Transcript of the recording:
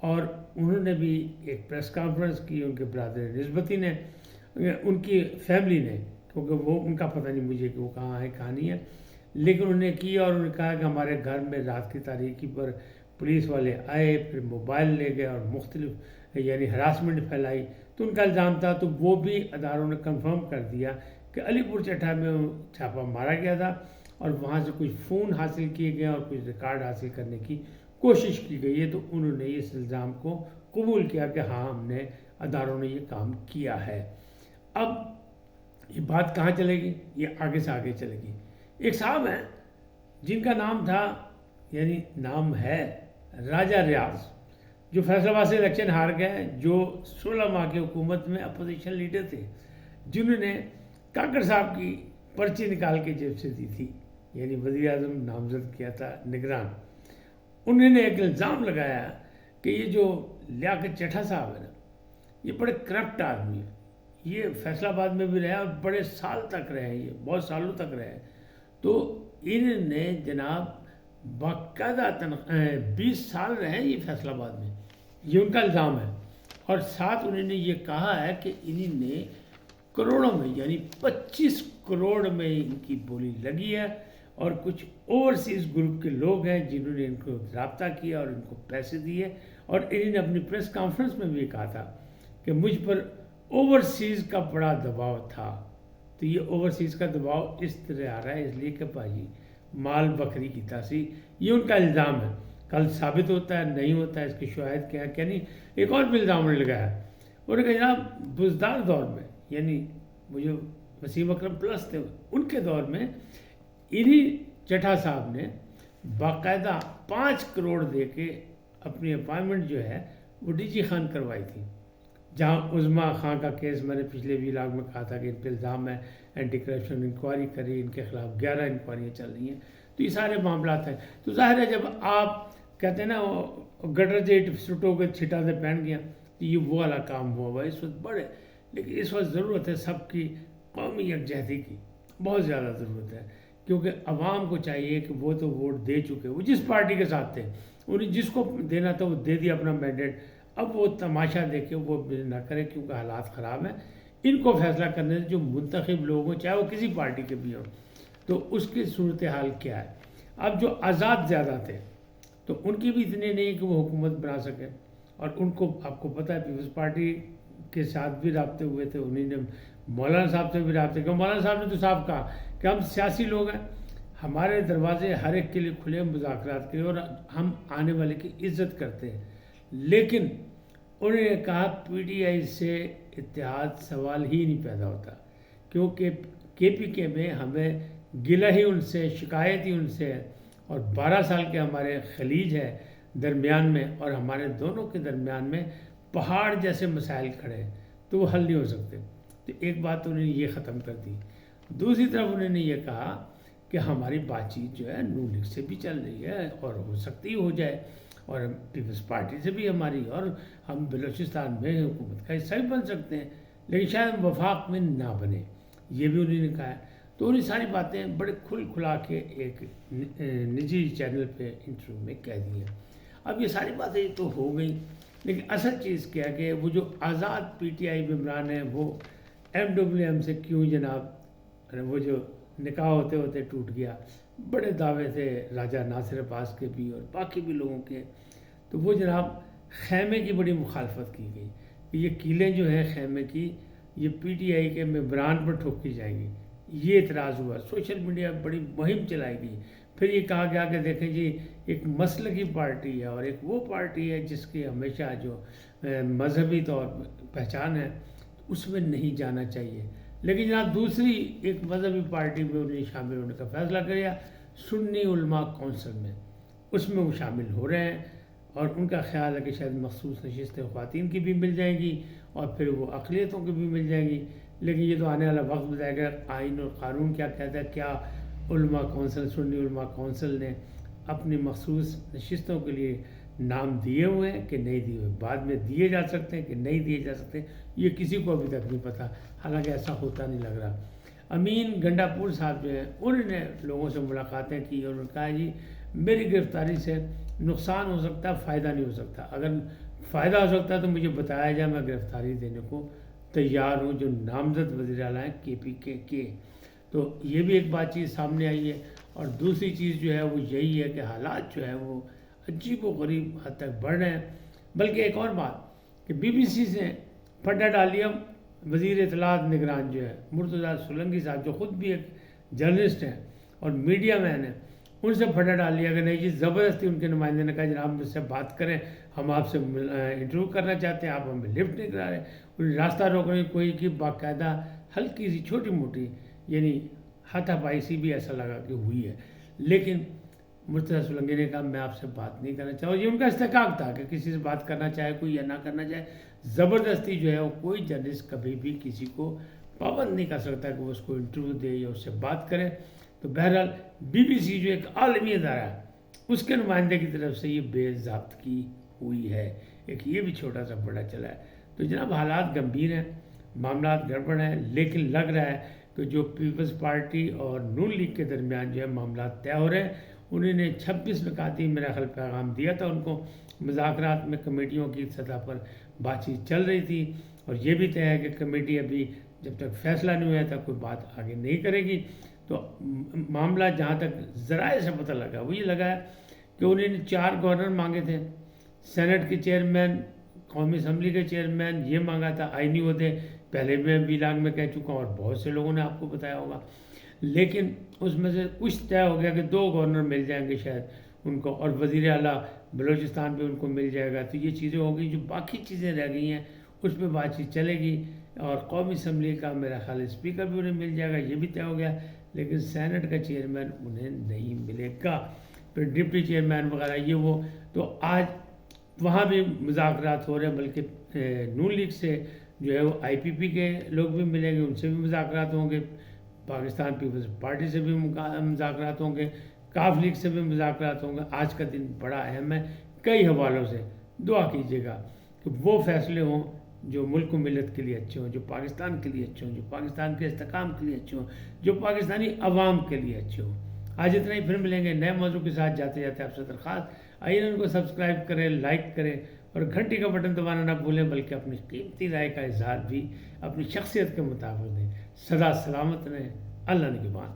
اور انہوں نے بھی ایک پریس کانفرنس کی، ان کے برادر نسبتی نے، ان کی فیملی نے، کیونکہ وہ ان کا پتہ نہیں مجھے کہ وہ کہاں ہے کہاں نہیں ہے، لیکن انہوں نے کیا اور انہوں نے کہا کہ ہمارے گھر میں رات کی تاریکی پر پولیس والے آئے، پھر موبائل لے گئے اور مختلف یعنی ہراسمنٹ پھیلائی. تو ان کا الزام تھا. تو وہ بھی اداروں نے کنفرم کر دیا کہ علی پور چٹھا میں چھاپا مارا گیا تھا اور وہاں سے کچھ فون حاصل کیے گئے اور کچھ ریکارڈ حاصل کرنے کی کوشش کی گئی ہے. تو انہوں نے اس الزام کو قبول کیا کہ ہاں ہم نے اداروں نے یہ کام کیا ہے. اب یہ بات کہاں چلے گی؟ یہ آگے سے آگے چلے گی. ایک صاحب ہیں جن کا نام تھا یعنی نام ہے راجہ ریاض، جو فیصل آباد سے الیکشن ہار گئے، جو 16 ماہ کی حکومت میں اپوزیشن لیڈر تھے، جنہوں نے کاکڑ صاحب کی پرچی نکال کے جیب سے دی تھی، یعنی وزیر اعظم نامزد کیا تھا نگران. انہوں نے ایک الزام لگایا کہ یہ جو لیاقت چٹھا صاحب ہے نا، یہ بڑے کرپٹ آدمی ہے. یہ فیصل آباد میں بھی رہے اور بڑے سال تک رہے، یہ بہت سالوں تک رہے. تو انہوں نے جناب باقاعدہ 20 سال رہے یہ فیصل آباد میں، یہ ان کا الزام ہے. اور ساتھ انہوں نے یہ کہا ہے کہ انہوں نے کروڑوں میں یعنی 25 کروڑ میں ان کی بولی لگی ہے، اور کچھ اوورسیز گروپ کے لوگ ہیں جنہوں نے ان کو رابطہ کیا اور ان کو پیسے دیے. اور انہوں نے اپنی پریس کانفرنس میں بھی کہا تھا کہ مجھ پر اوورسیز کا بڑا دباؤ تھا. تو یہ اوورسیز کا دباؤ اس طرح آ رہا ہے اس لیے کہ بھائی مال بکری کی تاسی، یہ ان کا الزام ہے. کل ثابت ہوتا ہے نہیں ہوتا ہے، اس کی شواہد کیا ہے کیا نہیں. ایک اور بھی الزام انہوں نے لگایا، انہوں نے کہا جناب بزدار دور میں یعنی وہ جو وسیم اکرم پلس تھے ان کے دور میں انہی چٹھا صاحب نے باقاعدہ 5 کروڑ دے کے اپنی اپائنمنٹ جو ہے وہ ڈی جی خان کروائی تھی. جہاں عظما خان کا کیس میں نے پچھلے ویلاگ میں کہا تھا کہ ان پہ الزام ہے، اینٹی کرپشن انکوائری کری، ان کے خلاف 11 انکوائریاں چل رہی ہیں. تو یہ سارے معاملات ہیں. تو ظاہر ہے جب آپ کہتے ہیں نا گٹر جیٹ سٹو کے چھٹا سے پہن گیا، تو یہ وہ والا کام ہوا ہوا اس وقت بڑے. لیکن اس وقت ضرورت ہے سب کی قومی یکجہتی کی، بہت زیادہ ضرورت ہے، کیونکہ عوام کو چاہیے کہ وہ تو ووٹ دے چکے، وہ جس پارٹی کے ساتھ تھے انہیں جس کو دینا تھا وہ دے دیا اپنا مینڈیٹ. اب وہ تماشا دیکھے وہ نہ کرے کیونکہ حالات خراب ہیں. ان کو فیصلہ کرنے سے جو منتخب لوگ ہوں چاہے وہ کسی پارٹی کے بھی ہوں، تو اس کی صورتحال کیا ہے. اب جو آزاد زیادہ تھے تو ان کی بھی اتنے نہیں کہ وہ حکومت بنا سکیں، اور ان کو آپ کو پتہ ہے پیپلز پارٹی کے ساتھ بھی رابطے ہوئے تھے. انہیں نے مولانا صاحب سے بھی رابطے کیوں، مولانا صاحب نے تو صاحب کہا کہ ہم سیاسی لوگ ہیں، ہمارے دروازے ہر ایک کے لیے کھلے مذاکرات کے، اور ہم آنے والے کی عزت کرتے ہیں. لیکن انہوں نے کہا پی ٹی آئی سے اتحاد سوال ہی نہیں پیدا ہوتا، کیونکہ کے پی کے میں ہمیں گلہ ہی ان سے، شکایت ہی ان سے ہے، اور 12 سال کے ہمارے خلیج ہے درمیان میں، اور ہمارے دونوں کے درمیان میں پہاڑ جیسے مسائل کھڑے ہیں، تو وہ حل نہیں ہو سکتے. تو ایک بات انہوں نے یہ ختم کر دی. دوسری طرف انہوں نے یہ کہا کہ ہماری بات چیت جو ہے نون لیگ سے بھی چل رہی ہے اور ہو سکتی ہو جائے، اور پیپلز پارٹی سے بھی ہماری، اور ہم بلوچستان میں حکومت کا حصہ بھی بن سکتے ہیں، لیکن شاید وفاق میں نہ بنے، یہ بھی انہوں نے کہا ہے. تو انہیں ساری باتیں بڑے کھل کھلا کے ایک نجی چینل پہ انٹرویو میں کہہ دی ہیں. اب یہ ساری باتیں تو ہو گئیں، لیکن اصل چیز کیا ہے کہ وہ جو آزاد پی ٹی آئی ممبران ہیں وہ ایم ڈبلیو ایم سے کیوں جناب وہ جو نکاح ہوتے ہوتے ٹوٹ گیا. بڑے دعوے تھے راجہ ناصر عباس کے بھی اور باقی بھی لوگوں کے. تو وہ جناب خیمے کی بڑی مخالفت کی گئی کہ یہ کیلیں جو ہیں خیمے کی یہ پی ٹی آئی کے ممبران پر ٹھوکی جائیں گی. یہ اعتراض ہوا، سوشل میڈیا بڑی مہم چلائی گئی. پھر یہ کہا گیا کہ دیکھیں جی ایک مسلکی پارٹی ہے اور ایک وہ پارٹی ہے جس کی ہمیشہ جو مذہبی طور پہچان ہے اس میں نہیں جانا چاہیے. لیکن جناب دوسری ایک مذہبی پارٹی میں انہیں شامل ہونے کا فیصلہ کیا، سنی علماء کونسل میں، اس میں وہ شامل ہو رہے ہیں. اور ان کا خیال ہے کہ شاید مخصوص نشستیں خواتین کی بھی مل جائیں گی اور پھر وہ اقلیتوں کی بھی مل جائیں گی. لیکن یہ تو آنے والا وقت بتائے گا آئین اور قانون کیا کہتا ہے. کیا علماء کونسل، سنی علماء کونسل نے اپنی مخصوص نشستوں کے لیے نام دیے ہوئے ہیں کہ نہیں دیے ہوئے، بعد میں دیے جا سکتے ہیں کہ نہیں دیے جا سکتے، یہ کسی کو ابھی تک نہیں پتہ. حالانکہ ایسا ہوتا نہیں لگ رہا. امین گنڈا پور صاحب جو ہیں انہوں نے لوگوں سے ملاقاتیں کی اور انہوں نے کہا جی میری گرفتاری سے نقصان ہو سکتا ہے، فائدہ نہیں ہو سکتا. اگر فائدہ ہو سکتا ہے تو مجھے بتایا جائے، میں گرفتاری دینے کو تیار ہوں، جو نامزد وزیر اعلیٰ ہیں KPK کے۔ تو یہ بھی ایک بات چیز سامنے آئی ہے۔ اور دوسری چیز جو ہے وہ یہی ہے کہ حالات جو ہے وہ عجیب و غریب حد تک بڑھ رہے ہیں۔ بلکہ ایک اور بات کہ BBC سے پھڈا ڈال دیا وزیر اطلاعات نگران جو ہے مرتضیٰ سولنگی صاحب، جو خود بھی ایک جرنلسٹ ہیں اور میڈیا مین ہیں، ان سے پھڈا ڈال لیا کہ نہیں جی، زبردستی ان کے نمائندے نے کہا جناب مجھ سے بات کریں، ہم آپ سے انٹرویو کرنا چاہتے ہیں، آپ ہمیں لفٹ نہیں کرا رہے۔ انہیں راستہ روکنے کی کوئی کی باقاعدہ ہلکی سی چھوٹی موٹی یعنی ہاتھا پائی سی بھی ایسا لگا کہ ہوئی ہے، لیکن مرتضیٰ سولنگی نے کہا میں آپ سے بات نہیں کرنا چاہتا۔ اور یہ ان کا استحقاق تھا کہ کسی سے بات کرنا چاہے کوئی یا نہ کرنا چاہے، زبردستی جو ہے وہ کوئی جرنلسٹ کبھی بھی کسی کو پابند نہیں کر سکتا کہ وہ اس کو انٹرویو دے یا اس سے بات کرے۔ تو بہرحال BBC جو ایک عالمی ادارہ ہے، اس کے نمائندے کی طرف سے یہ بے ضابطگی ہوئی ہے، ایک یہ بھی چھوٹا سا بڑا چلا ہے۔ تو جناب حالات گمبھیر ہیں، معاملات گڑبڑ ہیں، لیکن لگ رہا ہے کہ جو پیپلز پارٹی اور نون لیگ کے درمیان جو ہے معاملات طے ہو رہے ہیں۔ انہوں نے 26 نکاتی میرا خیال پیغام دیا تھا ان کو، مذاکرات میں کمیٹیوں کی سطح پر بات چیت چل رہی تھی، اور یہ بھی طے ہے کہ کمیٹی ابھی جب تک فیصلہ نہیں ہوا تک کوئی بات آگے نہیں کرے گی۔ تو معاملہ جہاں تک ذرائع سے پتہ لگا وہ یہ لگا ہے کہ انہوں نے 4 گورنر مانگے تھے، سینٹ کے چیئرمین، قومی اسمبلی کے چیئرمین، یہ مانگا تھا آئینی عہدے، پہلے میں ویلاگ میں کہہ چکا ہوں اور بہت سے لوگوں نے آپ کو بتایا ہوگا، لیکن اس میں سے کچھ طے ہو گیا کہ 2 گورنر مل جائیں گے شاید ان کو، اور وزیر اعلیٰ بلوچستان بھی ان کو مل جائے گا۔ تو یہ چیزیں ہو گئی، جو باقی چیزیں رہ گئی ہیں اس پہ بات چیت چلے گی، اور قومی اسمبلی کا میرا خیال اسپیکر بھی انہیں مل جائے گا، یہ بھی طے ہو گیا، لیکن سینٹ کا چیئرمین انہیں نہیں ملے گا، پھر ڈپٹی چیئرمین وغیرہ یہ وہ۔ تو آج وہاں بھی مذاکرات ہو رہے ہیں، بلکہ نون لیگ سے جو ہے وہ IPP کے لوگ بھی ملیں گے، ان سے بھی مذاکرات ہوں گے، پاکستان پیپلز پارٹی سے بھی مذاکرات ہوں گے، کاف لیگ سے بھی مذاکرات ہوں گے۔ آج کا دن بڑا اہم ہے کئی حوالوں سے، دعا کیجیے گا کہ وہ فیصلے ہوں جو ملک و ملت کے لیے اچھے ہوں، جو پاکستان کے لیے اچھے ہوں، جو پاکستان کے استحکام کے لیے اچھے ہوں، جو پاکستانی عوام کے لیے اچھے ہوں۔ آج اتنا ہی، پھر ملیں گے نئے موضوع کے ساتھ۔ جاتے جاتے آپ سے درخواست، آئیے ان کو سبسکرائب کریں، لائک کریں، اور گھنٹی کا بٹن دبانا نہ بھولیں، بلکہ اپنی قیمتی رائے کا اظہار بھی اپنی شخصیت کے مطابق دیں۔ سدا سلامت رہیں، اللہ نگہبان۔